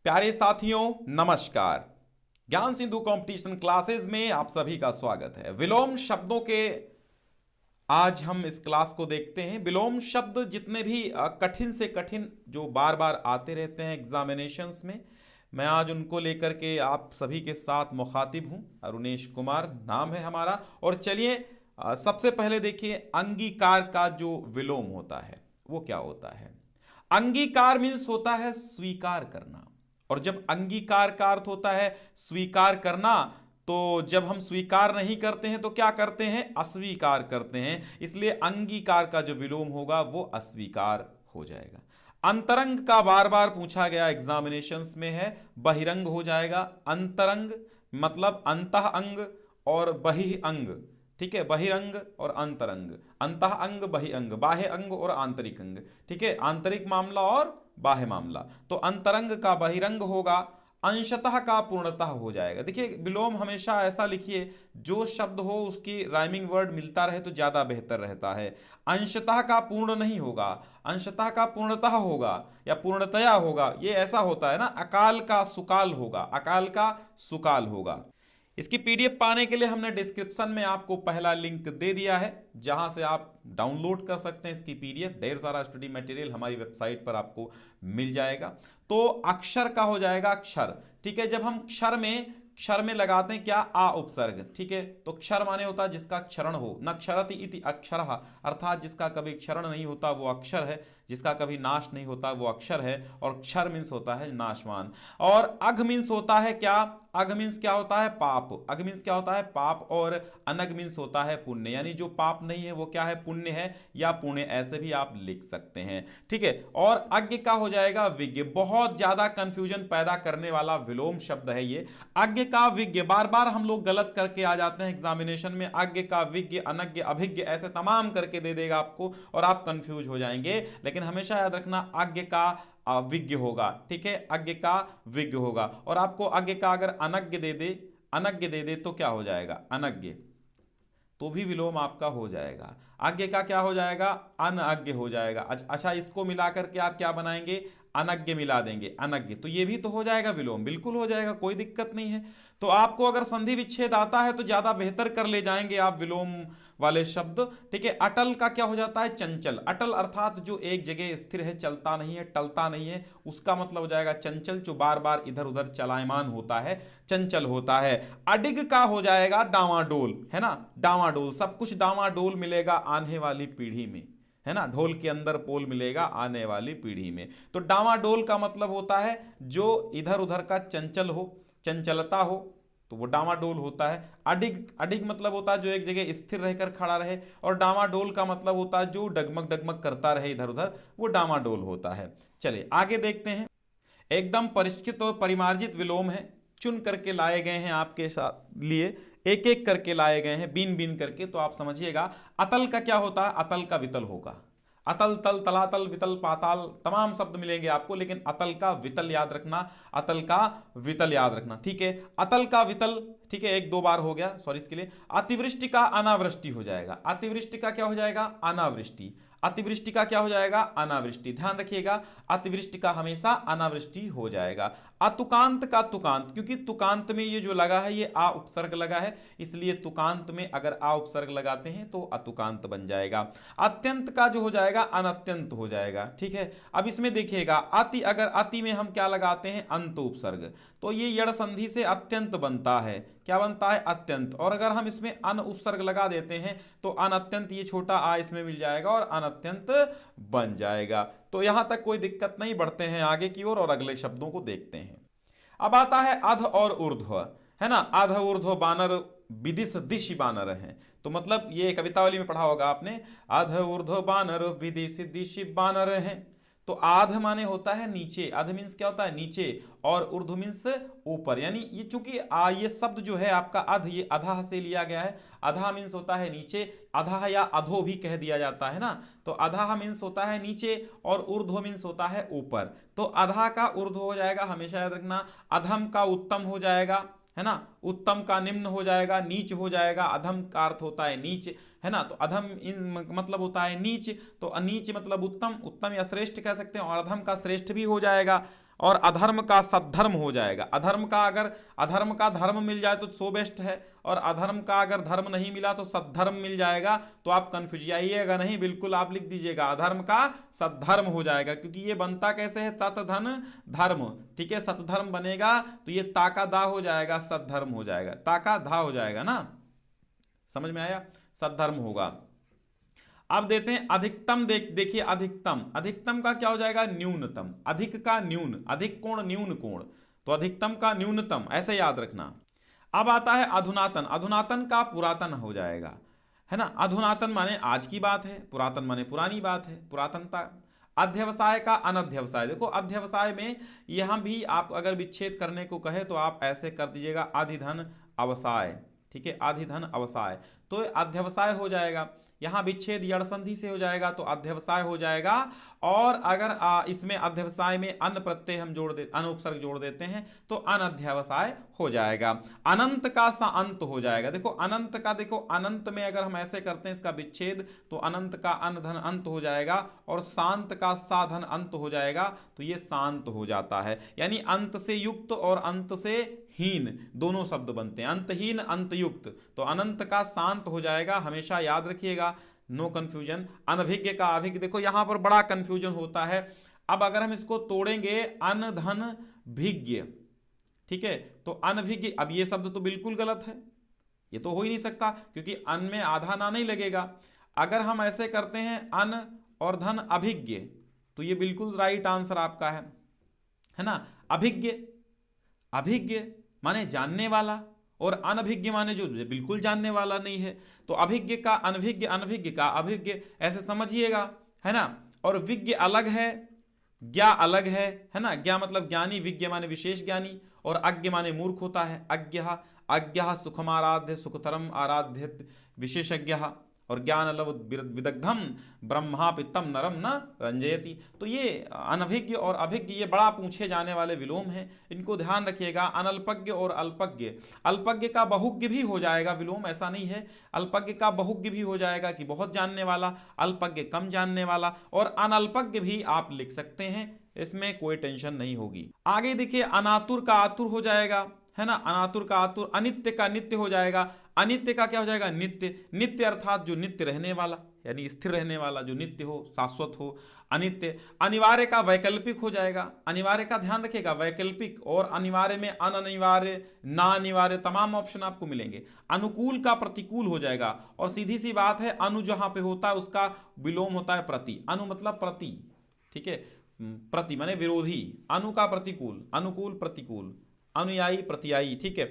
प्यारे साथियों नमस्कार। ज्ञान सिंधु कंपटीशन क्लासेस में आप सभी का स्वागत है। विलोम शब्दों के आज हम इस क्लास को देखते हैं। विलोम शब्द जितने भी कठिन से कठिन जो बार बार आते रहते हैं एग्जामिनेशंस में, मैं आज उनको लेकर के आप सभी के साथ मुखातिब हूं। अरुणेश कुमार नाम है हमारा। और चलिए सबसे पहले देखिए अंगीकार का जो विलोम होता है वो क्या होता है। अंगीकार मीन्स होता है स्वीकार करना, और जब अंगीकार का अर्थ होता है स्वीकार करना, तो जब हम स्वीकार नहीं करते हैं तो क्या करते हैं, अस्वीकार करते हैं। इसलिए अंगीकार का जो विलोम होगा वो अस्वीकार हो जाएगा। अंतरंग का बार बार पूछा गया एग्जामिनेशंस में है, बहिरंग हो जाएगा। अंतरंग मतलब अंतः अंग और बहि अंग, ठीक है। बहिरंग और अंतरंग, अंतः अंग बहि अंग, बाह्य अंग और आंतरिक अंग, ठीक है। आंतरिक मामला और बाह्य मामला। तो अंतरंग का बहिरंग होगा, अंशतः का पूर्णतः हो जाएगा। देखिए विलोम हमेशा ऐसा लिखिए जो शब्द हो उसकी राइमिंग वर्ड मिलता रहे तो ज्यादा बेहतर रहता है। अंशतः का पूर्ण नहीं होगा, अंशतः का पूर्णतः होगा या पूर्णतया होगा। ये ऐसा होता है ना, अकाल का सुकाल होगा, अकाल का सुकाल होगा। इसकी पीडीएफ पाने के लिए हमने डिस्क्रिप्शन में आपको पहला लिंक दे दिया है, जहां से आप डाउनलोड कर सकते हैं इसकी पीडीएफ। ढेर सारा स्टडी मटेरियल हमारी वेबसाइट पर आपको मिल जाएगा। तो अक्षर का हो जाएगा अक्षर, ठीक है। जब हम क्षर में लगाते हैं क्या, आ उपसर्ग, ठीक है। तो क्षर माने होता है जिसका क्षरण हो, न क्षरति इति अक्षरः, अर्थात जिसका कभी क्षरण नहीं होता वो अक्षर है, जिसका कभी नाश नहीं होता वो अक्षर है। और क्षर मीन्स होता है नाशवान। और अघ मीन्स होता है क्या, अघ मीन्स क्या होता है, पाप। अघ मीन्स क्या होता है, पाप। और अनग मीन्स होता है पुण्य, यानी जो पाप नहीं है वो क्या है, पुण्य है या पुण्य, ऐसे भी आप लिख सकते हैं, ठीक है। और अज्ञ का हो जाएगा विज्ञ। बहुत ज्यादा कंफ्यूजन पैदा करने वाला विलोम शब्द है ये, अज्ञ का विज्ञ। बार बार हम लोग गलत करके आ जाते हैं एग्जामिनेशन में, अज्ञ का विज्ञ, अनज्ञ, अभिज्ञ, ऐसे तमाम करके दे देगा आपको और आप कंफ्यूज हो जाएंगे। लेकिन हमेशा याद रखना अज्ञ का विज्ञ होगा, ठीक है। अज्ञ का विज्ञ होगा। और आपको अज्ञ का अगर अनज्ञ दे दे, अनज्ञ दे दे तो क्या हो जाएगा, अनज्ञ, तो भी विलोम आपका हो जाएगा। आज्ञ का क्या हो जाएगा, अनज्ञ हो जाएगा। अच्छा, इसको मिलाकर के आप क्या बनाएंगे, अनज्ञ मिला देंगे, अनज्ञ, तो ये भी तो हो जाएगा विलोम, बिल्कुल हो जाएगा, कोई दिक्कत नहीं है। तो आपको अगर संधि विच्छेद आता है तो ज्यादा बेहतर कर ले जाएंगे आप विलोम वाले शब्द, ठीक है। अटल का क्या हो जाता है, चंचल। अटल अर्थात जो एक जगह स्थिर है, चलता नहीं है, टलता नहीं है, उसका मतलब हो जाएगा चंचल, जो बार बार इधर उधर चलायमान होता है, चंचल होता है। अडिग का हो जाएगा डावाडोल, है ना, डावाडोल, सब कुछ डावाडोल मिलेगा आने वाली पीढ़ी में, है ना। ढोल के अंदर पोल मिलेगा आने वाली पीढ़ी में। तो डावाडोल का मतलब होता है जो इधर उधर का चंचल हो, चंचलता हो, तो वो डावाडोल होता है। अडिग, अडिग मतलब होता है जो एक जगह स्थिर रहकर खड़ा रहे, और डावाडोल का मतलब होता है जो डगमग डगमग करता रहे इधर उधर, वो डावाडोल होता है। चलिए आगे देखते हैं। एकदम परिष्कृत और परिमार्जित विलोम है, चुन करके लाए गए हैं आपके साथ लिए, एक एक करके लाए गए हैं, बीन बीन करके। तो आप समझिएगा अतल का क्या होता है, अतल का वितल होगा। अतल, तल, तलातल, वितल, पाताल, तमाम शब्द मिलेंगे आपको, लेकिन अतल का वितल याद रखना, अतल का वितल याद रखना, ठीक है। अतल का वितल, ठीक है, एक दो बार हो गया, सॉरी इसके लिए। अतिवृष्टि का अनावृष्टि हो जाएगा। अतिवृष्टि का क्या हो जाएगा, अनावृष्टि। अतिवृष्टि का क्या हो जाएगा, अनावृष्टि। ध्यान रखिएगा, अतिवृष्टि का हमेशा अनावृष्टि हो जाएगा। अतुकांत का तुकांत, क्योंकि तुकांत में ये जो लगा है ये आ उपसर्ग लगा है, इसलिए तुकांत में अगर आ उपसर्ग लगाते हैं तो अतुकांत बन जाएगा। अत्यंत का जो हो जाएगा अनत्यंत हो जाएगा, ठीक है। अब इसमें देखिएगा अति, अगर अति में हम क्या लगाते हैं, अंत उपसर्ग, तो ये यड़ संधि से अत्यंत बनता है, क्या बनता है, अत्यंत। और अगर हम इसमें अन उपसर्ग लगा देते हैं तो अनत्यंत, ये छोटा आ इसमें मिल जाएगा और अनत्यंत बन जाएगा। तो यहां तक कोई दिक्कत नहीं, बढ़ते हैं आगे की ओर और अगले शब्दों को देखते हैं। अब आता है अध और ऊर्ध्व, है ना। अध ऊर्ध्व बानर विदिश दिशि बानर हैं, तो मतलब ये कवितावली में पढ़ा होगा आपने, अध ऊर्ध्व बानर विदिश दिशि बानर हैं। तो आध माने होता है नीचे, आध मीन्स क्या होता है, नीचे, और ऊर्ध्व मीन्स ऊपर। यानी ये चूंकि ये शब्द जो है आपका अध, ये अधा से लिया गया है। अधा मीन्स होता है नीचे, अधा या अधो भी कह दिया जाता है ना। तो अधा मीन्स होता है नीचे और ऊर्ध्व मीन्स होता है ऊपर। तो अधा का ऊर्ध्व हो जाएगा, हमेशा याद रखना। अधम का उत्तम हो जाएगा, है ना। उत्तम का निम्न हो जाएगा, नीच हो जाएगा। अधम का अर्थ होता है नीच, है ना। तो अधम मतलब होता है नीच, तो अनीच मतलब उत्तम, उत्तम या श्रेष्ठ कह सकते हैं, और अधम का श्रेष्ठ भी हो जाएगा। और अधर्म का सद्धर्म हो जाएगा। अधर्म का अगर अधर्म का धर्म मिल जाए तो सो बेस्ट है, और अधर्म का अगर धर्म नहीं मिला तो सद्धर्म मिल जाएगा। तो आप कंफ्यूज आइएगा नहीं, बिल्कुल आप लिख दीजिएगा अधर्म का सद्धर्म हो जाएगा, क्योंकि ये बनता कैसे है, तत् धन धर्म, ठीक है। सतधर्म बनेगा तो ये ताका दा हो जाएगा, सद्धर्म हो जाएगा, ताका धा हो जाएगा ना, समझ में आया, सद्धर्म होगा। अब देते हैं अधिकतम, देखिए अधिकतम, अधिकतम का क्या हो जाएगा, न्यूनतम, अधिक का न्यून, अधिक कोण न्यून कोण, तो अधिकतम का न्यूनतम, ऐसे याद रखना। अब आता है अधुनातन, अधुनातन का पुरातन हो जाएगा, है ना। अधुनातन माने आज की बात है, पुरातन माने पुरानी बात है, पुरातनता। अध्यवसाय का अनध्यवसाय, देखो अध्यवसाय में यहां भी आप अगर विच्छेद करने को कहे तो आप ऐसे कर दीजिएगा अधिधन अवसाय, ठीक है, अधिधन अवसाय, तो अध्यवसाय हो जाएगा। यहां विच्छेद यड़ संधि से हो जाएगा तो अध्यवसाय हो जाएगा। और अगर इसमें अध्यवसाय में अन प्रत्यय हम जोड़ दे, अन उपसर्ग जोड़ देते हैं तो अनध्यवसाय हो जाएगा। अनंत का सा अंत हो जाएगा, देखो अनंत का, देखो अनंत में अगर हम ऐसे करते हैं इसका विच्छेद तो अनंत का अन धन अंत हो जाएगा, और शांत का सा धन अंत हो जाएगा, तो ये शांत हो जाता है। यानी अंत से युक्त और अंत से हीन दोनों शब्द बनते हैं, अंतहीन अंतयुक्त, तो अनंत का शांत हो जाएगा, हमेशा याद रखिएगा, नो कंफ्यूजन। अनभिज्ञ का अभिज्ञ, देखो यहां पर बड़ा कंफ्यूजन होता है। अब अगर हम इसको तोड़ेंगे, अन धन भिज्ञ, ठीक है, तो अनभिज्ञ, अब ये शब्द तो बिल्कुल गलत है, ये तो हो ही नहीं सकता, क्योंकि अन में आधा ना नहीं लगेगा। अगर हम ऐसे करते हैं अन और धन अभिज्ञ, तो ये बिल्कुल राइट आंसर आपका है ना। अभिज्ञ, अभिज्ञ माने जानने वाला, और अनभिज्ञ माने जो बिल्कुल जानने वाला नहीं है, तो अभिज्ञ का अनभिज्ञ, अनभिज्ञ का अभिज्ञ, ऐसे समझिएगा, है ना। और विज्ञ अलग है, ज्ञा अलग है ना। ज्ञा मतलब ज्ञानी, विज्ञ माने विशेष ज्ञानी, और अज्ञ माने मूर्ख होता है। अज्ञः, अज्ञः सुखमाराध्य सुखतरम आराध्य विशेषज्ञ, और ज्ञान लव विदग्धम ब्रह्मापितम नरम न रंजयति। तो ये अनभिज्ञ और अभिज्ञ ये बड़ा पूछे जाने वाले विलोम हैं, इनको ध्यान रखिएगा। अनल्पज्ञ और अल्पज्ञ, अल्पज्ञ का बहुज्ञ भी हो जाएगा विलोम, ऐसा नहीं है, अल्पज्ञ का बहुज्ञ भी हो जाएगा कि बहुत जानने वाला, अल्पज्ञ कम जानने वाला, और अनल्पज्ञ भी आप लिख सकते हैं, इसमें कोई टेंशन नहीं होगी। आगे देखिए, अनातुर का आतुर हो जाएगा, है ना, अनातुर का आतुर। अनित्य का नित्य हो जाएगा, अनित्य का क्या हो जाएगा, नित्य। नित्य अर्थात जो नित्य रहने वाला, यानी स्थिर रहने वाला, जो नित्य हो, शाश्वत हो, अनित्य। अनिवार्य का वैकल्पिक हो जाएगा, अनिवार्य का ध्यान रखिएगा, वैकल्पिक, और अनिवार्य में अनिवार्य, ना अनिवार्य, तमाम ऑप्शन आपको मिलेंगे। अनुकूल का प्रतिकूल हो जाएगा, और सीधी सी बात है, अनु जहां पे होता है उसका विलोम होता है प्रति। अनु मतलब प्रति, ठीक है, प्रति माने विरोधी, अनु का प्रतिकूल, अनुकूल प्रतिकूल, अनुयायी प्रतियायी, ठीक है।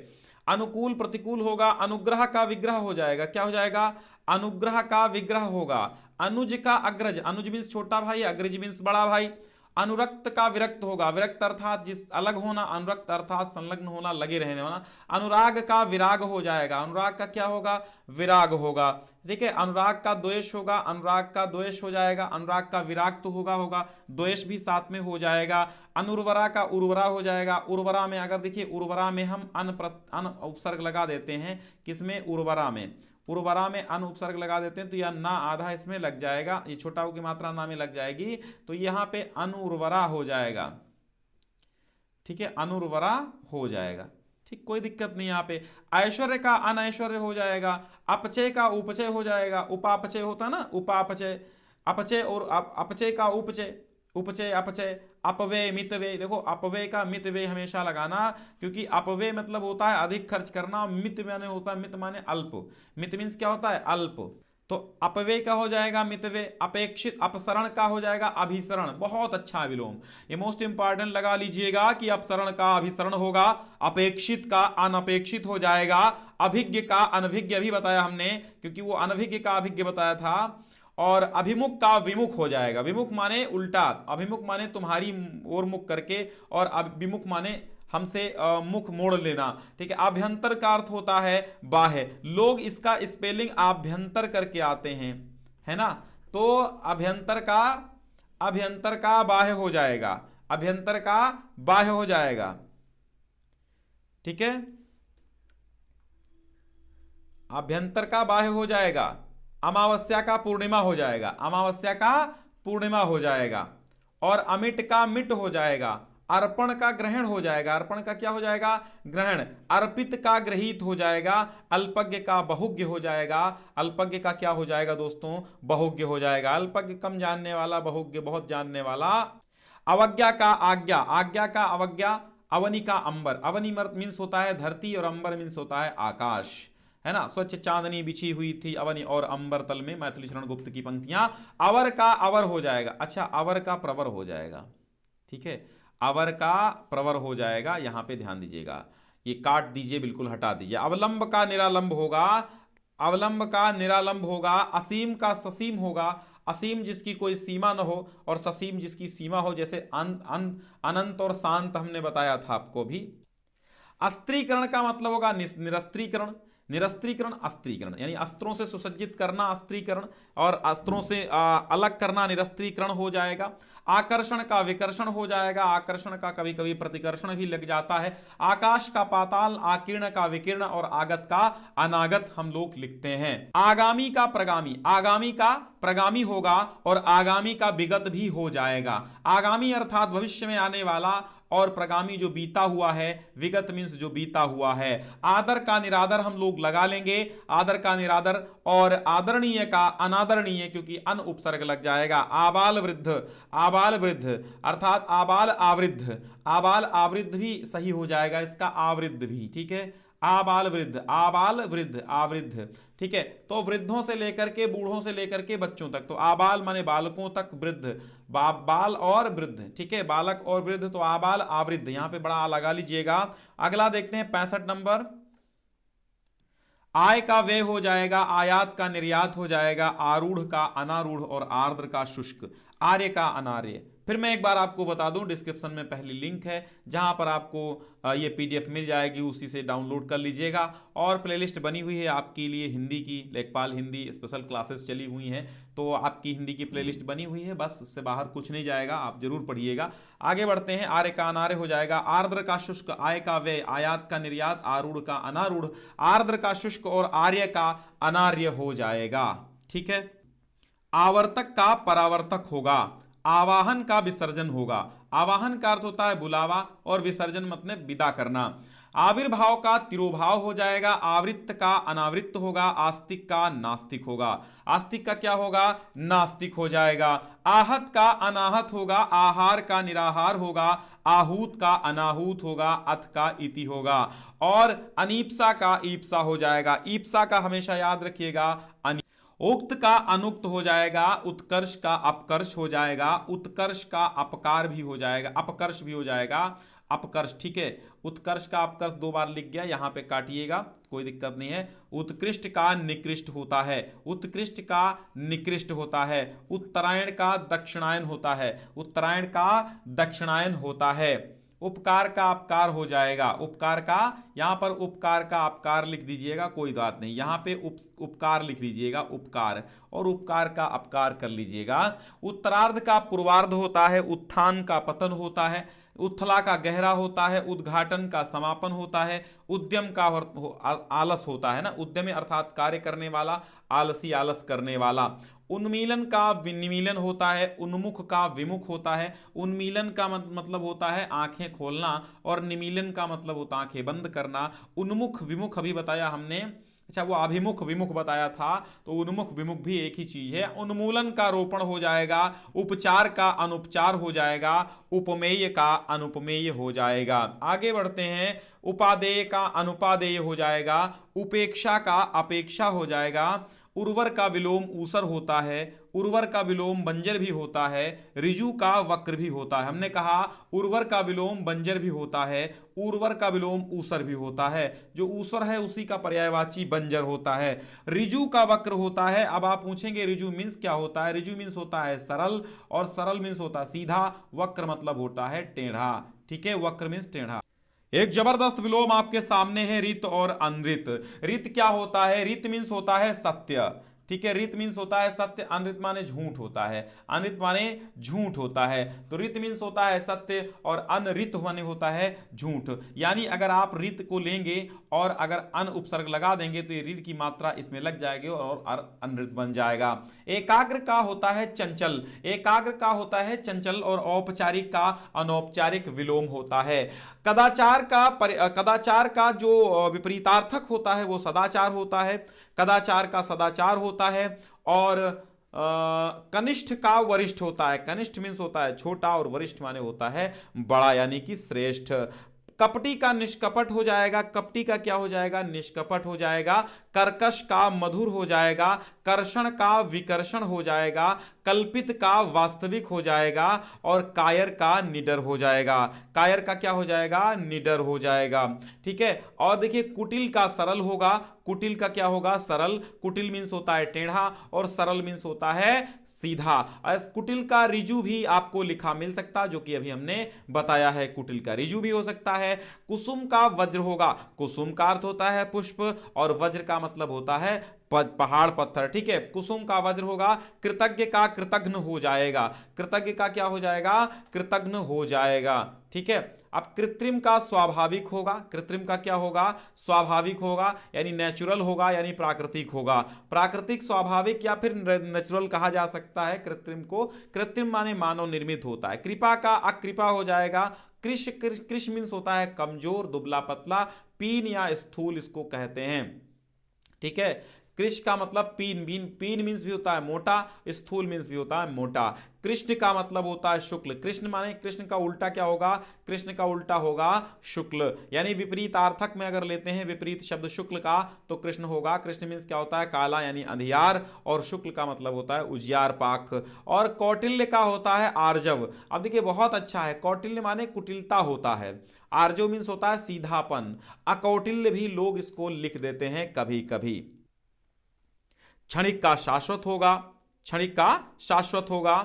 अनुकूल प्रतिकूल होगा, अनुग्रह का विग्रह हो जाएगा, क्या हो जाएगा, अनुग्रह का विग्रह होगा। अनुज का अग्रज, अनुज मीन्स छोटा भाई, अग्रज मीन्स बड़ा भाई। अनुरक्त का विरक्त होगा, विरक्त अर्थात जिस अलग होना, अनुरक्त अर्थात संलग्न होना, लगे रहने वाला। अनुराग का विराग हो जाएगा, अनुराग का क्या होगा, विराग होगा, ठीक है। अनुराग का द्वेष होगा, अनुराग का द्वेष हो जाएगा। अनुराग का विराग तो होगा, द्वेष भी साथ में हो जाएगा। अनुर्वरा का उर्वरा हो जाएगा। उर्वरा में अगर देखिए, उर्वरा में हम अन उपसर्ग लगा देते हैं, किसमें, उर्वरा में, उर्वरा में अन उपसर्ग लगा देते हैं, तो यह ना आधा इसमें लग जाएगा, ये छोटा की मात्रा ना में लग जाएगी, तो यहां पे अनुर्वरा हो जाएगा, ठीक है, अनुर्वरा हो जाएगा, ठीक, कोई दिक्कत नहीं। यहाँ पे ऐश्वर्य का अनैश्वर्य हो जाएगा, अपचय का उपचय हो जाएगा, उपापचय होता ना, उपापचय, अपचय और अपचय का उपचय, उपचय अपचय। अपव्यय मितव्यय, देखो अपव्यय का मितव्यय हमेशा लगाना, क्योंकि अपव्यय मतलब होता है अधिक खर्च करना, मित माने होता है, मित माने अल्प, मित मीन्स क्या होता है, अल्प, तो अपव्यय का हो जाएगा मितव्यय। अपेक्षित, अपसरण का हो जाएगा अभिसरण, बहुत अच्छा विलोम, ये मोस्ट इंपॉर्टेंट लगा लीजिएगा कि अपसरण का अभिसरण होगा, अपेक्षित का अनपेक्षित हो जाएगा, अभिज्ञ का अनभिज्ञ भी बताया हमने, क्योंकि वो अनभिज्ञ का अभिज्ञ बताया था। और अभिमुख का विमुख हो जाएगा, विमुख माने उल्टा, अभिमुख माने तुम्हारी ओर मुख करके, और विमुख माने हमसे मुख मोड़ लेना, ठीक है। आभ्यंतर का अर्थ होता है बाह्य, लोग इसका स्पेलिंग आभ्यंतर करके आते हैं, है ना, तो अभ्यंतर का बाह्य हो जाएगा, अभ्यंतर का बाह्य हो जाएगा, ठीक है, अभ्यंतर का बाह्य हो जाएगा। अमावस्या का पूर्णिमा हो जाएगा, अमावस्या का पूर्णिमा हो जाएगा। और अमिट का मिट हो जाएगा, अर्पण का ग्रहण हो जाएगा, अर्पण का क्या हो जाएगा, ग्रहण। अर्पित का ग्रहीत हो जाएगा, अल्पज्ञ का बहुज्ञ हो जाएगा, अल्पज्ञ का क्या हो जाएगा दोस्तों, बहुज्ञ हो जाएगा। अल्पज्ञ कम जानने वाला, बहुज्ञ बहुत जानने वाला। अवज्ञा का आज्ञा, आज्ञा का अवज्ञा। अवनी का अंबर, अवनी मीन्स होता है धरती और अंबर मीन्स होता है आकाश, है ना। स्वच्छ चांदनी बिछी हुई थी अवनी और अंबर तल में, मैथिली शरण गुप्त की पंक्तियां। अवर का अवर हो जाएगा, अच्छा अवर का प्रवर हो जाएगा, ठीक है, अवर का प्रवर हो जाएगा, यहां पे ध्यान दीजिएगा, ये काट दीजिए, बिल्कुल हटा दीजिए। अवलंब का निरालंब होगा, अवलंब का निरालंब होगा। असीम का ससीम होगा, असीम जिसकी कोई सीमा न हो और ससीम जिसकी सीमा हो, जैसे अनंत और शांत हमने बताया था आपको भी। अस्त्रीकरण का मतलब होगा निरस्त्रीकरण, निरस्त्रीकरण अस्त्रीकरण, यानी अस्त्रों से सुसज्जित करना अस्त्रीकरण, और अस्त्रों से अलग करना निरस्त्रीकरण हो जाएगा। आकर्षण का विकर्षण हो जाएगा, आकर्षण का कभी कभी प्रतिकर्षण भी लग जाता है। आकाश का पाताल, आकीर्ण का विकीर्ण और आगत का अनागत हम लोग लिखते हैं। आगामी का प्रगामी, आगामी का प्रगामी होगा और आगामी का विगत भी हो जाएगा। आगामी अर्थात भविष्य में आने वाला, और प्रगामी जो बीता हुआ है, विगत मीन्स जो बीता हुआ है। आदर का निरादर हम लोग लगा लेंगे, आदर का निरादर, और आदरणीय का अनादरणीय, क्योंकि अन उपसर्ग लग जाएगा। आबाल वृद्ध, आबाल वृद्ध अर्थात आबाल आवृद्ध, आबाल आवृद्ध भी सही हो जाएगा इसका, आवृद्ध भी, ठीक है। आबाल वृद्ध, आबाल वृद्ध, आवृद्ध, ठीक है। तो वृद्धों से लेकर के, बूढ़ों से लेकर के बच्चों तक, तो आबाल माने बालकों तक, वृद्ध बाल और वृद्ध, ठीक है, बालक और वृद्ध, तो आबाल आवृद्ध, यहां पे बड़ा आ लगा लीजिएगा। अगला देखते हैं 65 नंबर। आय का व्यय हो जाएगा, आयात का निर्यात हो जाएगा, आरूढ़ का अनारूढ़ और आर्द्र का शुष्क, आर्य का अनार्य। फिर मैं एक बार आपको बता दूं, डिस्क्रिप्शन में पहली लिंक है जहां पर आपको ये पीडीएफ मिल जाएगी, उसी से डाउनलोड कर लीजिएगा। और प्लेलिस्ट बनी हुई है आपके लिए हिंदी की, लेखपाल हिंदी स्पेशल क्लासेस चली हुई हैं, तो आपकी हिंदी की प्लेलिस्ट बनी हुई है, बस उससे बाहर कुछ नहीं जाएगा, आप जरूर पढ़िएगा। आगे बढ़ते हैं। आर्य का अनार्य हो जाएगा, आर्द्र का शुष्क, आय का व्यय, आयात का निर्यात, आरूढ़ का अनारूढ़, आर्द्र का शुष्क और आर्य का अनार्य हो जाएगा, ठीक है। आवर्तक का परावर्तक होगा, आवाहन का विसर्जन होगा। आवाहन का अर्थ होता है बुलावा और विसर्जन मतलब विदा करना। आविर्भाव का तिरोभाव हो जाएगा, आवृत्त का अनावृत्त होगा, आस्तिक का नास्तिक होगा, आस्तिक का क्या होगा, नास्तिक हो जाएगा। आहत का अनाहत होगा, आहार का निराहार होगा, आहूत का अनाहूत होगा, अथ का इति होगा, और अनीप्सा का ईप्सा हो जाएगा। ईप्सा का हमेशा याद रखिएगा, उक्त का अनुक्त हो जाएगा, उत्कर्ष का अपकर्ष हो जाएगा, उत्कर्ष का अपकार भी हो जाएगा, अपकर्ष भी हो जाएगा, अपकर्ष, ठीक है। उत्कर्ष का अपकर्ष दो बार लिख गया, यहां पे काटिएगा, कोई दिक्कत नहीं है। उत्कृष्ट का निकृष्ट होता है, उत्कृष्ट का निकृष्ट होता है। उत्तरायण का दक्षिणायन होता है, उत्तरायण का दक्षिणायन होता है। उपकार का अपकार हो जाएगा, उपकार का, यहां पर उपकार का अपकार लिख दीजिएगा, कोई बात नहीं, यहां पे उपकार लिख लीजिएगा, उपकार, और उपकार का अपकार कर लीजिएगा। उत्तरार्ध का पूर्वार्ध होता है, उत्थान का पतन होता है, उत्थला का गहरा होता है, उद्घाटन का समापन होता है, उद्यम का आलस होता है ना, उद्यमी अर्थात कार्य करने वाला, आलसी आलस करने वाला। उन्मीलन का विनिमीलन होता है, उन्मुख का विमुख होता है। उन्मीलन का मतलब होता है आंखें खोलना, और निमीलन का मतलब होता है आंखें बंद करना। उन्मुख विमुख अभी बताया हमने, अच्छा वो अभिमुख विमुख बताया था, तो उन्मुख विमुख भी एक ही चीज है। उन्मूलन का रोपण हो जाएगा, उपचार का अनुपचार हो जाएगा, उपमेय का अनुपमेय हो जाएगा। आगे बढ़ते हैं। उपादेय का अनुपादेय हो जाएगा, उपेक्षा का अपेक्षा हो जाएगा। उर्वर का विलोम ऊसर होता है, उर्वर का विलोम बंजर भी होता है, ऋजु का वक्र भी होता है। हमने कहा उर्वर का विलोम बंजर भी होता है, उर्वर का विलोम ऊसर भी होता है, जो ऊसर है उसी का पर्यायवाची बंजर होता है। ऋजु का वक्र होता है। अब आप पूछेंगे ऋजु मीन्स क्या होता है, ऋजु मीन्स होता है सरल, और सरल मीन्स होता है सीधा, वक्र मतलब होता है टेढ़ा, ठीक है, वक्र मीन्स टेढ़ा। एक जबरदस्त विलोम आपके सामने है, रित और अनृत। रित क्या होता है, रित मीन्स होता है सत्य, ठीक है। ऋत मीन्स होता है सत्य, अनृत माने झूठ होता है, अनृत माने झूठ होता है। तो ऋत मीन्स होता है सत्य और अनृत माने होता है झूठ। यानी अगर आप ऋत को लेंगे और अगर अन उपसर्ग लगा देंगे तो ये ऋत की मात्रा इसमें लग जाएगी और अनृत बन जाएगा। एकाग्र का होता है चंचल, एकाग्र का होता है चंचल और औपचारिक का अनौपचारिक विलोम होता है। कदाचार का जो विपरीतार्थक होता है वो सदाचार होता है, कदाचार का सदाचार होता है। और कनिष्ठ का वरिष्ठ होता है, कनिष्ठ मीन्स होता है छोटा और वरिष्ठ माने होता है बड़ा यानी कि श्रेष्ठ। कपटी का निष्कपट हो जाएगा, कपटी का क्या हो जाएगा, निष्कपट हो जाएगा। कर्कश का मधुर हो जाएगा, कर्षण का विकर्षण हो जाएगा, कल्पित का वास्तविक हो जाएगा और कायर का निडर हो जाएगा। कायर का क्या हो जाएगा, निडर हो जाएगा। ठीक है। और देखिए कुटिल का सरल होगा, कुटिल का क्या होगा, सरल। कुटिल मीन्स होता है टेढ़ा और सरल मीन्स होता है सीधा। कुटिल का रिजु भी आपको लिखा मिल सकता है, जो कि अभी हमने बताया है, कुटिल का रिजु भी हो सकता है। कुसुम का वज्र होगा, कुसुम का अर्थ होता है पुष्प और वज्र का मतलब होता है पहाड़ पत्थर। ठीक है। कुसुम का वज्र होगा। कृतज्ञ का कृतघ्न हो जाएगा, कृतज्ञ का क्या हो जाएगा, कृतघ्न हो जाएगा। ठीक है। अब कृत्रिम का स्वाभाविक होगा, कृत्रिम का क्या होगा, स्वाभाविक होगा यानी नेचुरल होगा यानी प्राकृतिक होगा। प्राकृतिक, स्वाभाविक या फिर नेचुरल कहा जा सकता है कृत्रिम को। कृत्रिम माने मानव निर्मित होता है। कृपा का अकृपा हो जाएगा। कृश, कृश मीन्स होता है कमजोर दुबला पतला, पीन या स्थूल इसको कहते हैं। ठीक है। कृष का मतलब पीन, पीन मीन्स भी होता है मोटा, स्थूल मीन्स भी होता है मोटा। कृष्ण का मतलब होता है शुक्ल, कृष्ण माने कृष्ण का उल्टा क्या होगा, कृष्ण का उल्टा होगा शुक्ल। यानी विपरीत अर्थक में अगर लेते हैं विपरीत शब्द शुक्ल का तो कृष्ण होगा। कृष्ण मीन्स क्या होता है, काला यानी अंधियार, और शुक्ल का मतलब होता है उजियार पाक। और कौटिल्य का होता है आर्जव। अब देखिए बहुत अच्छा है, कौटिल्य माने कुटिलता होता है, आर्जव मीन्स होता है सीधापन। अकौटिल्य भी लोग इसको लिख देते हैं कभी कभी। क्षणिक का शाश्वत होगा, क्षणिक का शाश्वत होगा।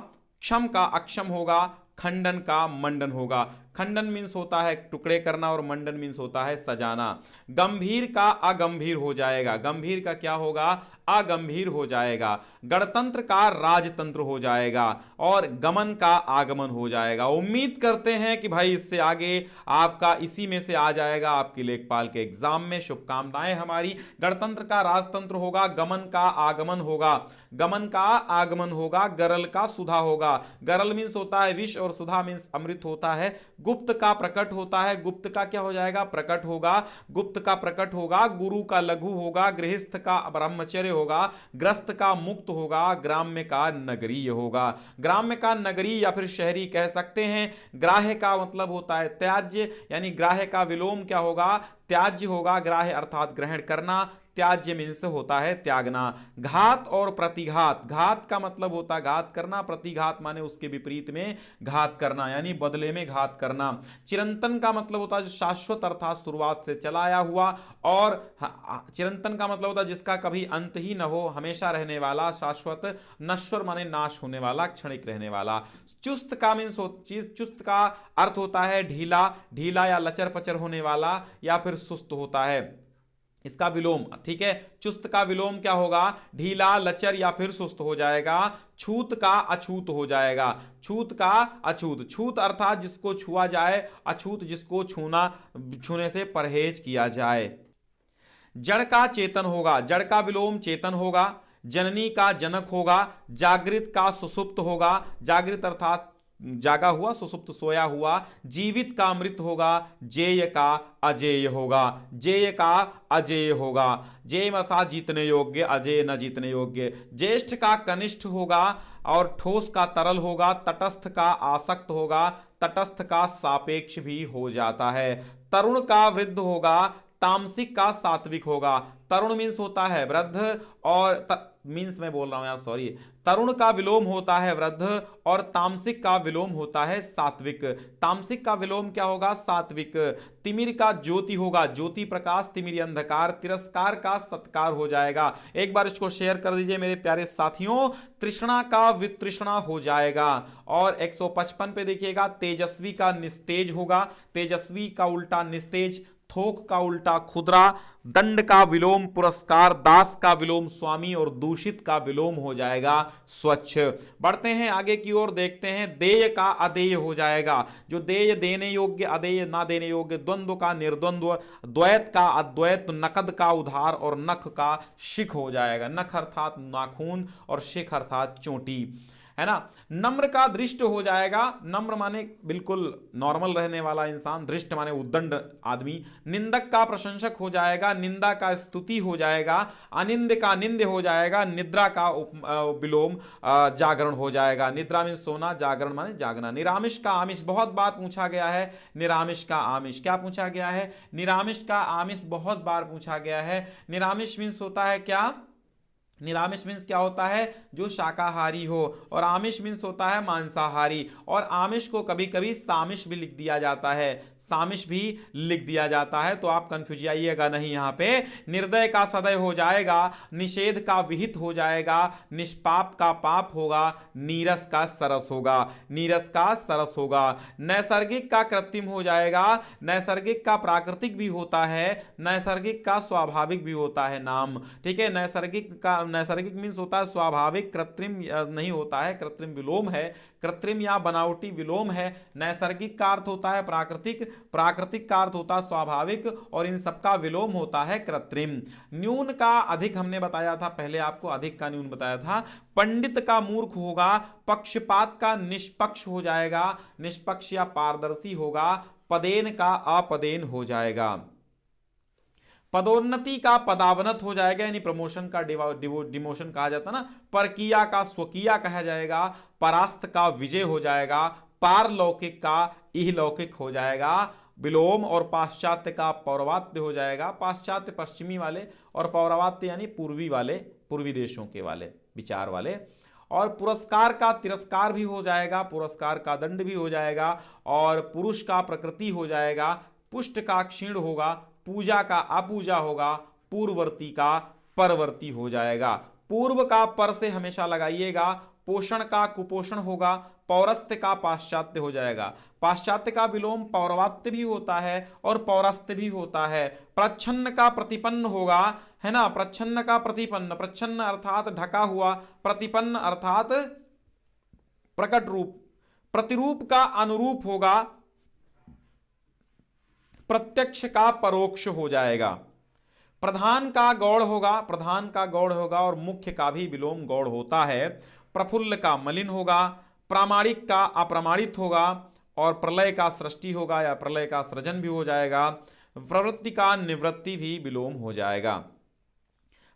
क्षम का अक्षम होगा, खंडन का मंडन होगा। खंडन मीन्स होता है टुकड़े करना और मंडन मीन्स होता है सजाना। गंभीर का अगंभीर हो जाएगा, गंभीर का क्या होगा, अगंभीर हो जाएगा। गणतंत्र का राजतंत्र हो जाएगा और गमन का आगमन हो जाएगा। उम्मीद करते हैं कि भाई इससे आगे आपका इसी में से आ जाएगा आपके लेखपाल के एग्जाम में, शुभकामनाएं हमारी। गणतंत्र का राजतंत्र होगा, गमन का आगमन होगा, गमन का आगमन होगा। गरल का सुधा होगा, गरल मीन्स होता है विष और सुधा मीन्स अमृत होता है। गुप्त का प्रकट होता है, गुप्त का क्या हो जाएगा, प्रकट होगा, गुप्त का प्रकट होगा। गुरु का लघु होगा, गृहस्थ का ब्रह्मचर्य होगा, ग्रस्त का मुक्त होगा, ग्राम्य का नगरीय होगा। ग्राम्य का नगरीय या फिर शहरी कह सकते हैं। ग्राह्य का मतलब होता है त्याज्य, यानी ग्राह्य का विलोम क्या होगा, त्याज्य होगा। ग्राह्य अर्थात ग्रहण करना, त्याज्य मीन्स होता है त्यागना। घात और प्रतिघात, घात का मतलब होता है घात करना, प्रतिघात माने उसके विपरीत में घात करना यानी बदले में घात करना। चिरंतन का मतलब होता है जो शाश्वत अर्थात शुरुआत से चला आया हुआ, और चिरंतन का मतलब होता है जिसका कभी अंत ही न हो, हमेशा रहने वाला, शाश्वत। नश्वर माने नाश होने वाला, क्षणिक रहने वाला। चुस्त का मीन्स चुस्त का अर्थ होता है ढीला, ढीला या लचर पचर होने वाला या फिर सुस्त होता है, इसका विलोम। ठीक है। चुस्त का विलोम क्या होगा, ढीला, लचर या फिर सुस्त हो जाएगा। छूत का अछूत हो जाएगा, छूत का अछूत। छूत अर्थात जिसको छुआ जाए, अछूत जिसको छूने से परहेज किया जाए। जड़ का चेतन होगा, जड़ का विलोम चेतन होगा। जननी का जनक होगा, जागृत का सुसुप्त होगा, जागृत अर्थात जागा हुआ, सुसुप्त सोया हुआ। जीवित का मृत होगा, जेय का अजेय होगा, जेय का अजेय होगा। जेय अर्थात जीतने योग्य, अजेय न जीतने योग्य। ज्येष्ठ का कनिष्ठ होगा और ठोस का तरल होगा। तटस्थ का आसक्त होगा, तटस्थ का सापेक्ष भी हो जाता है। तरुण का वृद्ध होगा, तामसिक का सात्विक होगा। तरुण मीन्स होता है वृद्ध और मीन्स मैं बोल रहा हूं यार सॉरी। तरुण का विलोम होता है वृद्ध और तामसिक का विलोम होता है सात्विक। तामसिक का विलोम क्या होगा, सात्विक। तिमिर का ज्योति होगा, ज्योति प्रकाश, तिमिर अंधकार। तिरस्कार का सत्कार हो जाएगा। एक बार इसको शेयर कर दीजिए मेरे प्यारे साथियों। तृष्णा का वितृष्णा हो जाएगा। और 155 पे देखिएगा, तेजस्वी का निस्तेज होगा, तेजस्वी का उल्टा निस्तेज। थोक का उल्टा खुदरा, दंड का विलोम पुरस्कार, दास का विलोम स्वामी और दूषित का विलोम हो जाएगा स्वच्छ। बढ़ते हैं आगे की ओर, देखते हैं देय का अदेय हो जाएगा। जो देय देने योग्य, अदेय ना देने योग्य, द्वंद्व का निर्द्वंद्व, द्वैत का अद्वैत, नकद का उधार और नख का शिख हो जाएगा। नख अर्थात नाखून और शिख अर्थात चोटी, है ना। नम्र का दृष्ट हो जाएगा। नम्र माने बिल्कुल नॉर्मल रहने वाला इंसान, दृष्ट माने उद्दंड आदमी। निंदक का प्रशंसक हो जाएगा, निंदा का स्तुति हो जाएगा, अनिंद का निंद हो जाएगा, निद्रा का विलोम जागरण हो जाएगा। निद्रा में सोना, जागरण माने जागना। निरामिष का आमिष बहुत बार पूछा गया है। निरामिष का आमिष क्या पूछा गया है? निरामिष का आमिष बहुत बार पूछा गया है। निरामिष मीन्स होता है क्या? निरामिष मीन्स क्या होता है? जो शाकाहारी हो। और आमिष मीन्स होता है मांसाहारी। और आमिष को कभी कभी सामिष भी लिख दिया जाता है, सामिष भी लिख दिया जाता है, तो आप कंफ्यूज जाइएगा नहीं यहाँ पे। निर्दय का सदय हो जाएगा, निषेध का विहित हो जाएगा, निष्पाप का पाप होगा, नीरस का सरस होगा, नीरस का सरस होगा। नैसर्गिक का कृत्रिम हो जाएगा, नैसर्गिक का प्राकृतिक भी होता है, नैसर्गिक का स्वाभाविक भी होता है नाम, ठीक है। नैसर्गिक मीन्स होता है स्वाभाविक, कृत्रिम नहीं होता है, कृत्रिम विलोम है, कृत्रिम या बनावटी विलोम है। नैसर्गिक का अर्थ होता है प्राकृतिक, प्राकृतिक का अर्थ होता है स्वाभाविक, और इन सबका विलोम होता है कृत्रिम। न्यून का अधिक हमने बताया था पहले आपको, अधिक का न्यून बताया था। पंडित का मूर्ख होगा, पक्षपात का निष्पक्ष हो जाएगा, निष्पक्ष या पारदर्शी होगा, पदेन का अपदेन हो जाएगा। पदोन्नति का पदावनत हो जाएगा, यानी प्रमोशन का डिमोशन कहा जाता है ना। परकिया का स्वकीया कहा जाएगा, परास्त का विजय हो जाएगा, पारलौकिक का इहलौकिक हो जाएगा, विलोम और पाश्चात्य का पौरवात्य हो जाएगा। पाश्चात्य पश्चिमी वाले और पौरवात्य यानी पूर्वी वाले, पूर्वी देशों के वाले विचार वाले। और पुरस्कार का तिरस्कार भी हो जाएगा, पुरस्कार का दंड भी हो जाएगा, और पुरुष का प्रकृति हो जाएगा, पुष्ट का क्षीण होगा, पूजा का अपूजा होगा, पूर्ववर्ती का परवर्ती हो जाएगा। पूर्व का पर से हमेशा लगाइएगा। पोषण का कुपोषण होगा, पौरस्त्य का पाश्चात्य हो जाएगा। पाश्चात्य का विलोम पौरवात्य भी होता है और पौरस्त्य भी होता है। प्रच्छन्न का प्रतिपन्न होगा, है ना, प्रच्छन्न का प्रतिपन्न, प्रच्छन्न अर्थात ढका हुआ, प्रतिपन्न अर्थात प्रकट रूप, प्रतिरूप का अनुरूप होगा, प्रत्यक्ष का परोक्ष हो जाएगा। प्रधान का गौड़ होगा, प्रधान का गौड़ होगा, और मुख्य का भी विलोम गौड़ होता है। प्रफुल्ल का मलिन होगा, प्रामाणिक का अप्रमाणित होगा, और प्रलय का सृष्टि होगा या प्रलय का सृजन भी हो जाएगा। प्रवृत्ति का निवृत्ति भी विलोम हो जाएगा।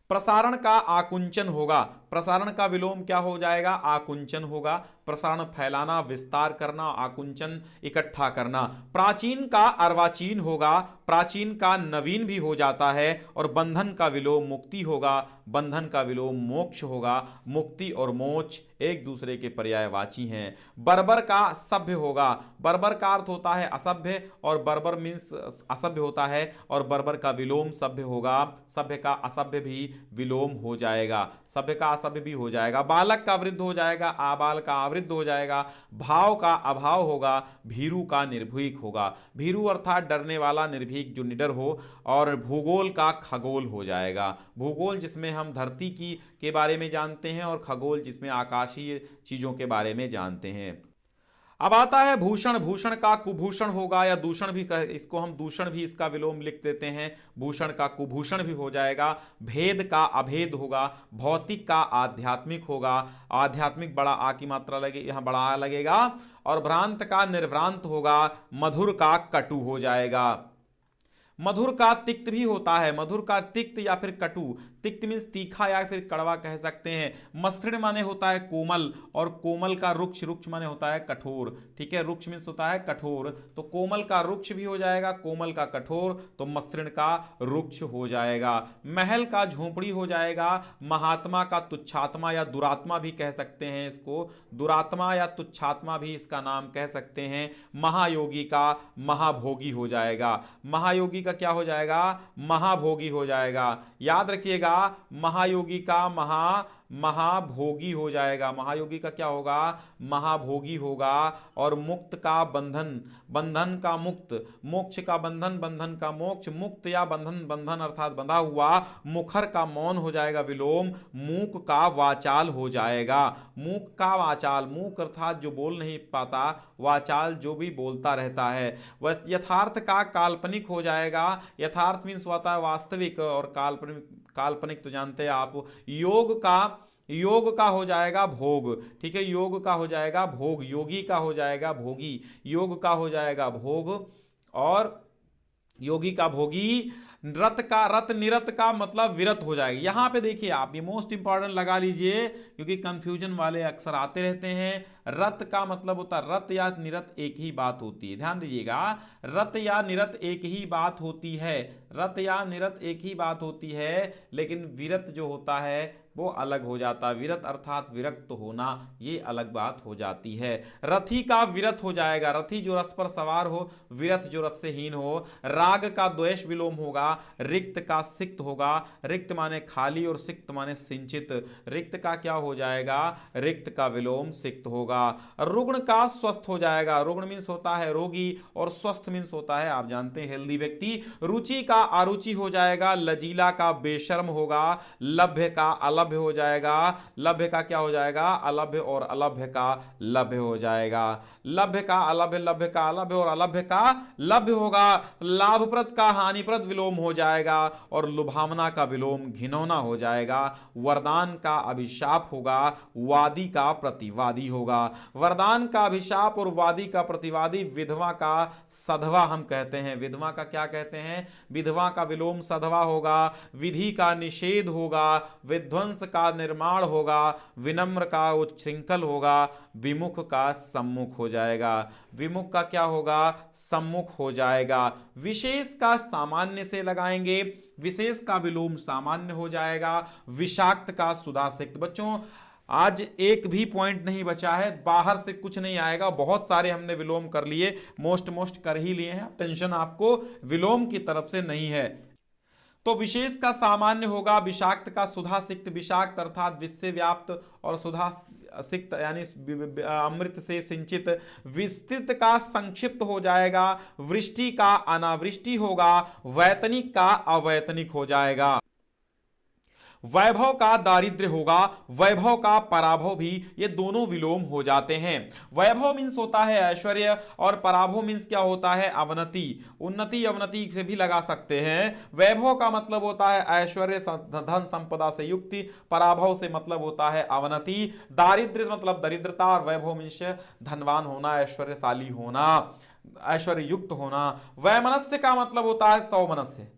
प्रसारण का आकुंचन होगा, प्रसारण का विलोम क्या हो जाएगा? आकुंचन होगा। प्रसारण फैलाना, विस्तार करना, आकुंचन इकट्ठा करना। प्राचीन का अर्वाचीन होगा, प्राचीन का नवीन भी हो जाता है, और बंधन का विलोम मुक्ति होगा, बंधन का विलोम मोक्ष होगा। मुक्ति और मोक्ष एक दूसरे के पर्यायवाची हैं। बर्बर का सभ्य होगा, बर्बर का अर्थ होता है असभ्य, और बर्बर मीन्स असभ्य होता है, और बर्बर का विलोम सभ्य होगा। सभ्य का असभ्य भी विलोम हो जाएगा, सभ्य का असभ्य भी हो जाएगा। बालक का वृद्ध हो जाएगा, आबाल का आवृद्ध हो जाएगा। भाव का अभाव होगा, भीरु का निर्भीक होगा। भीरु अर्थात डरने वाला, निर्भीक जो निडर हो। और भूगोल का खगोल हो जाएगा। भूगोल जिसमें हम धरती की के बारे में जानते हैं, और खगोल जिसमें आकाशीय चीजों के बारे में जानते हैं। अब आता है भूषण, भूषण का कुभूषण होगा, या दूषण भी इसको हम दूषण भी इसका विलोम लिख देते हैं। भूषण का कुभूषण भी हो जाएगा। भेद का अभेद होगा, भौतिक का आध्यात्मिक होगा, आध्यात्मिक बड़ा आ की मात्रा लगे, यहाँ बड़ा आ लगेगा। और भ्रांत का निर्भ्रांत होगा, मधुर का कटु हो जाएगा। मधुर का तिक्त भी होता है, मधुर का तिक्त या फिर कटु। तिक्त मीन्स तीखा या फिर कड़वा कह सकते हैं। मसृण माने होता है कोमल, और कोमल का रुक्ष, रुक्ष माने होता है कठोर, ठीक है। रुक्ष मीन्स होता है कठोर, तो कोमल का रुक्ष भी हो जाएगा, कोमल का कठोर, तो मसृण का रुक्ष हो जाएगा। महल का झोपड़ी हो जाएगा। महात्मा का तुच्छात्मा या दुरात्मा भी कह सकते हैं इसको, दुरात्मा या तुच्छात्मा भी इसका नाम कह सकते हैं। महायोगी का महाभोगी हो जाएगा, महायोगी का क्या हो जाएगा? महाभोगी हो जाएगा। याद रखिएगा, महायोगी का महाभोगी हो जाएगा। महायोगी का क्या होगा? महाभोगी होगा। और मुक्त का बंधन, बंधन का मुक्त, मोक्ष का बंधन, बंधन का मोक्ष, मुक्त या बंधन, बंधन अर्थात बंधा हुआ, मुखर का मौन हो जाएगा विलोम, मूक का वाचाल हो जाएगा। मूक का वाचाल, मूक अर्थात जो बोल नहीं पाता, वाचाल जो भी बोलता रहता है। वह यथार्थ का काल्पनिक हो जाएगा। यथार्थ मीन्स होता है वास्तविक, और काल्पनिक, काल्पनिक तो जानते हैं आप। योग का हो जाएगा भोग, ठीक है, योग का हो जाएगा भोग, योगी का हो जाएगा भोगी, योग का हो जाएगा भोग, और योगी का भोगी। रत का, रत निरत का मतलब विरत हो जाएगा। यहां पे देखिए आप, ये मोस्ट इंपॉर्टेंट लगा लीजिए क्योंकि कंफ्यूजन वाले अक्सर आते रहते हैं। रत का मतलब होता है, रत या निरत एक ही बात होती है, ध्यान दीजिएगा। रत या निरत एक ही बात होती है, रत या निरत एक ही बात होती है, लेकिन विरत जो होता है वो अलग हो जाता है। विरत अर्थात विरक्त होना, ये अलग बात हो जाती है। रथी का विरत हो जाएगा, रथी जो रथ पर सवार हो, विरत जो रथ से हीन हो। राग का द्वेष विलोम होगा, रिक्त का सिक्त होगा। रिक्त माने खाली और सिक्त माने सिंचित, रिक्त का क्या हो जाएगा? रिक्त का विलोम सिक्त होगा। रुग्ण का स्वस्थ हो जाएगा, रुग्ण मीन्स होता है रोगी, और स्वस्थ मीन्स होता है आप जानते हैं हेल्दी व्यक्ति। रुचि का अरुचि हो जाएगा, लजीला का बेशर्म होगा, लभ्य का अलभ्य हो जाएगा, लभ्य का क्या हो जाएगा? अलभ्य, और अलभ्य का लभ्य हो जाएगा। लभ्य का अलभ्य, लभ्य का अलभ्य, और अलभ्य का लभ्य होगा। लाभप्रद का हानिप्रद विलोम हो जाएगा, और लुभावना का विलोम घिनौना हो जाएगा। वरदान का अभिशाप होगा, वादी का प्रतिवादी होगा। वरदान का अभिशाप और वादी का प्रतिवादी। विधवा का सधवा हम कहते हैं, विधवा का क्या कहते हैं? विधवा का विलोम सधवा होगा। विधि का निषेध होगा, विध्वंस का निर्माण होगा, विनम्र का उच्छृंखल होगा, विमुख का सम्मुख हो जाएगा। विमुख का क्या होगा? सम्मुख हो जाएगा। विशेष का सामान्य से लगाएंगे, विशेष का विलोम सामान्य हो जाएगा। विषाक्त का सुधासिक्त। बच्चों आज एक भी पॉइंट नहीं बचा है, बाहर से कुछ नहीं आएगा, बहुत सारे हमने विलोम कर लिए, मोस्ट कर ही लिए हैं, टेंशन आपको विलोम की तरफ से नहीं है। तो विशेष का सामान्य होगा, विषाक्त का सुधा सिक्त, विषाक्त अर्थात विष से व्याप्त, और सुधा सिक्त यानी अमृत से सिंचित। विस्तृत का संक्षिप्त हो जाएगा, वृष्टि का अनावृष्टि होगा, वैतनिक का अवैतनिक हो जाएगा। वैभव का दारिद्र्य होगा, वैभव का पराभव भी, ये दोनों विलोम हो जाते हैं। वैभव मीन्स होता है ऐश्वर्य, और पराभव मीन्स क्या होता है? अवनति। उन्नति अवनति से भी लगा सकते हैं। वैभव का मतलब होता है ऐश्वर्य, धन संपदा से युक्ति, पराभव से मतलब होता है अवनति। दारिद्र्य मतलब दरिद्रता, और वैभव मीन्स धनवान होना, ऐश्वर्यशाली होना, ऐश्वर्य युक्त होना। वैमनस्य का मतलब होता है सौमनस्य,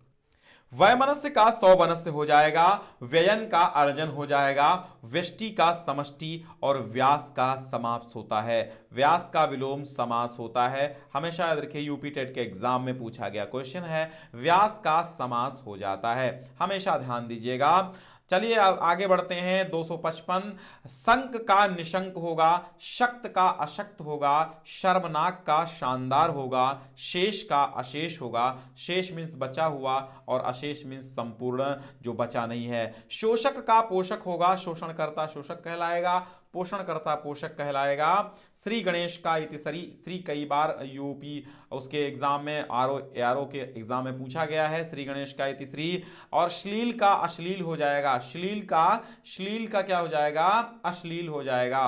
वैमनस्य का सौमनस्य हो जाएगा। व्ययन का अर्जन हो जाएगा। व्यष्टि का समष्टि, और व्यास का समास होता है। व्यास का विलोम समास होता है। हमेशा याद रखिए, यूपी टेट के एग्जाम में पूछा गया क्वेश्चन है, व्यास का समास हो जाता है, हमेशा ध्यान दीजिएगा। चलिए आगे बढ़ते हैं। 255, संक का निशंक होगा, शक्त का अशक्त होगा, शर्मनाक का शानदार होगा, शेष का अशेष होगा। शेष मीन्स बचा हुआ, और अशेष मीन्स संपूर्ण, जो बचा नहीं है। शोषक का पोषक होगा, शोषणकर्ता शोषक कहलाएगा, पोषणकर्ता पोषक कहलाएगा। श्री गणेश का इति श्री कई बार यूपी उसके एग्जाम में आरओ के एग्जाम में पूछा गया है, श्री गणेश का इति श्री। और श्लील का अश्लील हो जाएगा, श्लील का क्या हो जाएगा? अश्लील हो जाएगा,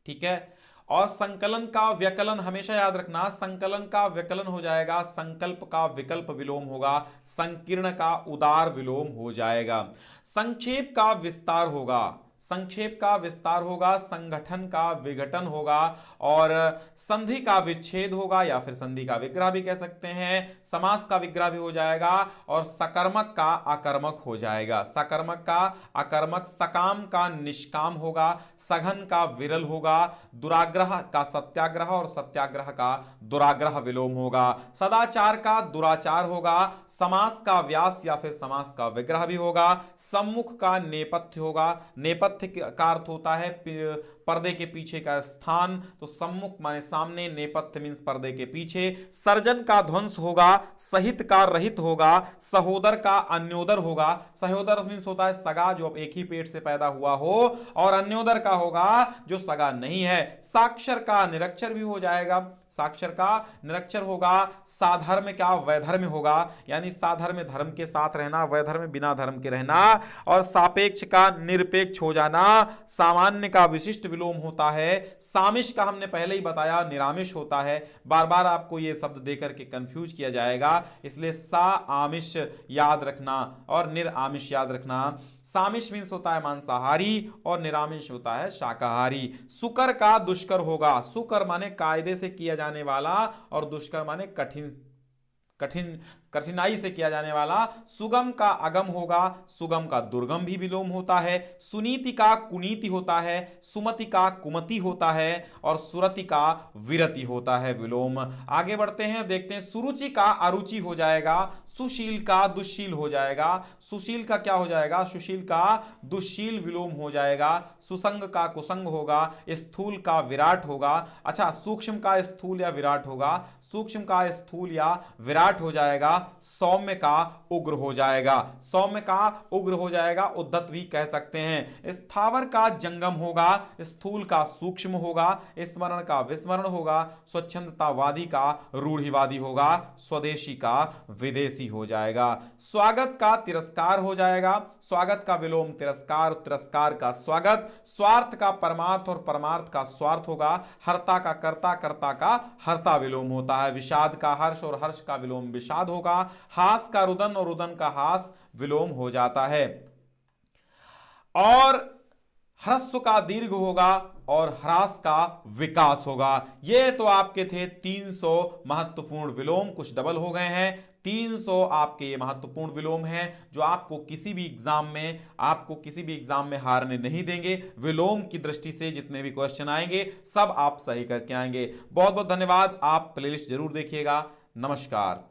ठीक है। और संकलन का व्यकलन, हमेशा याद रखना, संकलन का व्यकलन हो जाएगा। संकल्प का विकल्प विलोम होगा। संकीर्ण का उदार विलोम हो जाएगा। संक्षेप का विस्तार होगा, संक्षेप का विस्तार होगा। संगठन का विघटन होगा, और संधि का विच्छेद होगा, या फिर संधि का विग्रह भी कह सकते हैं। समास का विग्रह भी हो जाएगा, और सकर्मक का आकर्मक हो जाएगा। सकर्मक का आकर्मक। सकाम का निष्काम होगा, सघन का विरल होगा। दुराग्रह का सत्याग्रह, और सत्याग्रह का दुराग्रह विलोम होगा। सदाचार का दुराचार होगा। समास का व्यास या फिर समास का विग्रह भी होगा। सम्मुख का नेपथ्य होगा, नेपथ्य नेपथ्य का अर्थ होता है पर्दे के पीछे का स्थान, तो सम्मुख माने सामने, नेपथ्य मींस पर्दे के पीछे। सर्जन का ध्वंस होगा, सहित का रहित होगा, सहोदर का अन्योदर होगा। सहोदर मींस होता है सगा, जो एक ही पेट से पैदा हुआ हो, और अन्योदर का होगा जो सगा नहीं है। साक्षर का निरक्षर भी हो जाएगा, साक्षर का निरक्षर होगा। साधर्म का वैधर्म होगा, यानी साधर्म धर्म के साथ रहना, वैधर्म बिना धर्म के रहना। और सापेक्ष का निरपेक्ष हो जाना। सामान्य का विशिष्ट विलोम होता है। सामिश का हमने पहले ही बताया निरामिष होता है, बार बार आपको यह शब्द देकर के कंफ्यूज किया जाएगा, इसलिए सा आमिष याद रखना और निरामिष याद रखना। सामिष मीन्स होता है मांसाहारी और निरामिष होता है शाकाहारी। सुकर का दुष्कर होगा, सुकर माने कायदे से किया जाने वाला और दुष्कर माने कठिनाई से किया जाने वाला। सुगम का अगम होगा, सुगम का दुर्गम भी विलोम होता है। सुनीति का कुनीति होता है, सुमति का कुमति होता है और सुरति का विरति होता है विलोम। आगे बढ़ते हैं, देखते हैं। सुरुचि का अरुचि हो जाएगा, सुशील का दुश्शील हो जाएगा। सुशील का क्या हो जाएगा? सुशील का दुश्शील विलोम हो जाएगा। सुसंग का कुसंग होगा, स्थूल का विराट होगा। अच्छा, सूक्ष्म का स्थूल या विराट होगा, सूक्ष्म का स्थूल या विराट हो जाएगा। सौम्य का उग्र हो जाएगा, सौम्य का उग्र हो जाएगा, उद्धत भी कह सकते हैं। स्थावर का जंगम होगा, स्थूल का सूक्ष्म होगा, स्मरण का विस्मरण होगा, स्वच्छंदतावादी का रूढ़िवादी होगा, स्वदेशी का विदेशी हो जाएगा। स्वागत का तिरस्कार हो जाएगा, स्वागत का विलोम तिरस्कार, तिरस्कार का स्वागत। स्वार्थ का परमार्थ और परमार्थ का स्वार्थ होगा। हर्ता का कर्ता, कर्ता का हर्ता विलोम होता है। विषाद का हर्ष और हर्ष का विलोम विषाद होगा। हास का रुदन और रुदन का हास विलोम हो जाता है। और ह्रस्व का दीर्घ होगा और ह्रास का विकास होगा। ये तो आपके थे 300 महत्वपूर्ण विलोम, कुछ डबल हो गए हैं। 300 आपके ये महत्वपूर्ण विलोम हैं जो आपको किसी भी एग्जाम में हारने नहीं देंगे। विलोम की दृष्टि से जितने भी क्वेश्चन आएंगे सब आप सही करके आएंगे। बहुत बहुत धन्यवाद। आप प्लेलिस्ट जरूर देखिएगा। नमस्कार।